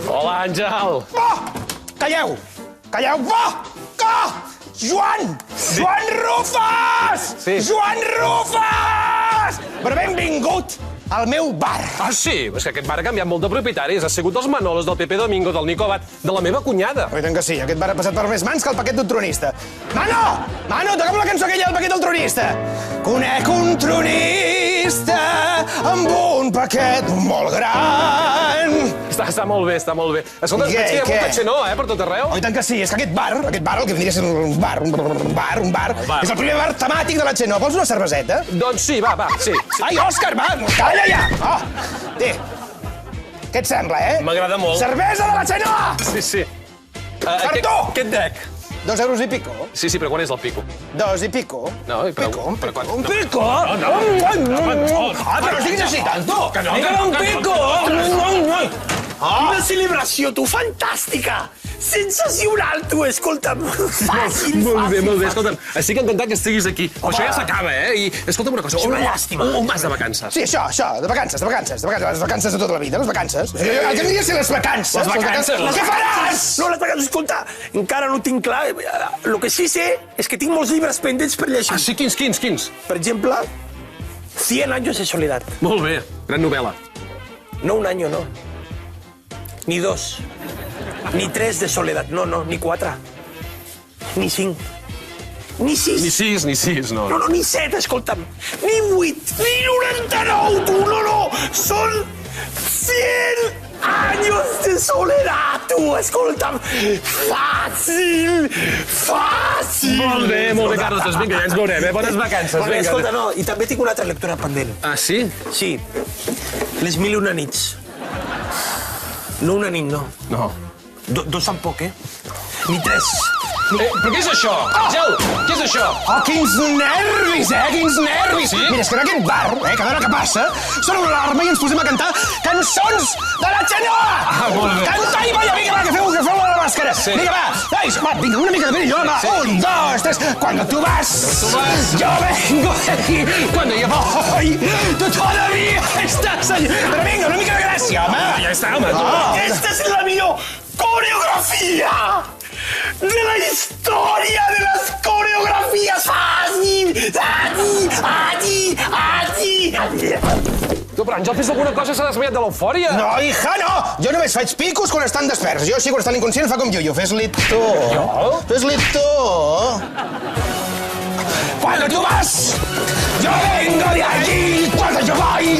Hola, Àngel. Calleu! Calleu! Joan! Joan Rufas! Sí. Joan Rufas! Però benvingut al meu bar. Ah, sí? És que aquest bar ha canviat molt de propietaris. Ha sigut dels Manolos, del Pepe Domingo, del Nico Abad, de la meva cunyada. Oh, i tant que sí, aquest bar ha passat per més mans que el paquet d'un tronista. Mano! Mano, toca'm la cançó aquella del paquet del tronista. Conec un tronista amb un paquet molt gran. Està molt bé, està molt bé. Escolta, Què, veig que hi ha què? molta xenó, per tot arreu. Oh, i tant que sí, és que aquest bar, el que vindria a ser un bar, és el primer bar temàtic de la Xenó. Vols una cerveseta? Doncs sí, va, sí. Ai, Òscar, va, calla ja! Té, què et sembla, M'agrada molt. Cervesa de la Xenó! Sí. Per tu! Què et dec? 2 euros i pico. Sí, però quan és el pico? 2 i pico. No, però... Un pico? No. Però estiguis així tant, tu! Que no, un pico! Una celebració, tu, fantàstica! Sensacional, tu, escolta'm. Fàcil, Molt bé. Escolta'm, estic encantat que estiguis aquí. Però això ja s'acaba, I escolta'm una cosa. És una llàstima. On vas de vacances? Sí, això, de vacances. Les vacances de tota la vida, les vacances. El que diria ser les vacances. Les vacances. Què faràs? No, les vacances, escolta, encara no tinc clar. El que sí sé és que tinc molts llibres pendents per llegir. Ah, sí? Quins? Per exemple, 100 años de soledad. Molt bé, gran novel·la. No un año, no. Ni 2. Ni 3 de soledad. No, ni 4. Ni 5. Ni 6. Ni sis, no. No, ni 7, escolta'm. Ni 8. Ni 99, tu, no. Són 100 años de soledad, tu, escolta'm. Fàcil. Molt bé, Carlos, doncs vinga, ja ens veurem, Bones vacances, Molt bé, vinga. escolta, no, i també tinc una altra lectura pendent. Ah, sí? Sí, Les mil i una nits. No una nit, no. No. Dos tampoc, Ni 3. Però què és això? Àngel, què és això? Oh, quins nervis, quins nervis! Sí? Mira, és que en aquest bar, cada hora que passa, sona una alarma i ens posem a cantar cançons de la Xenó! Molt bé. Canta i balla, vinga, va, que feu la màscara! Sí. Vinga, va, vinga, una mica de brillo, va, Sí. 1, 2, 3, cuando tú vas, yo vengo de aquí, cuando yo voy, tú todavía estás allí. Però vinga, una mica de gràcia, home! Ja està, home. Esta es la millor coreografia de la historia de las coreografías. Allí. Tu, però Àngel, fes alguna cosa, s'ha desmaiat de l'eufòria. No, hija, no! Jo només faig picos quan estan desperts. Jo, així, quan estan inconscients, fa com jo. Fes-li tu. Jo? Fes-li tu. Cuando tú vas, yo vengo de allí. Cuando yo voy,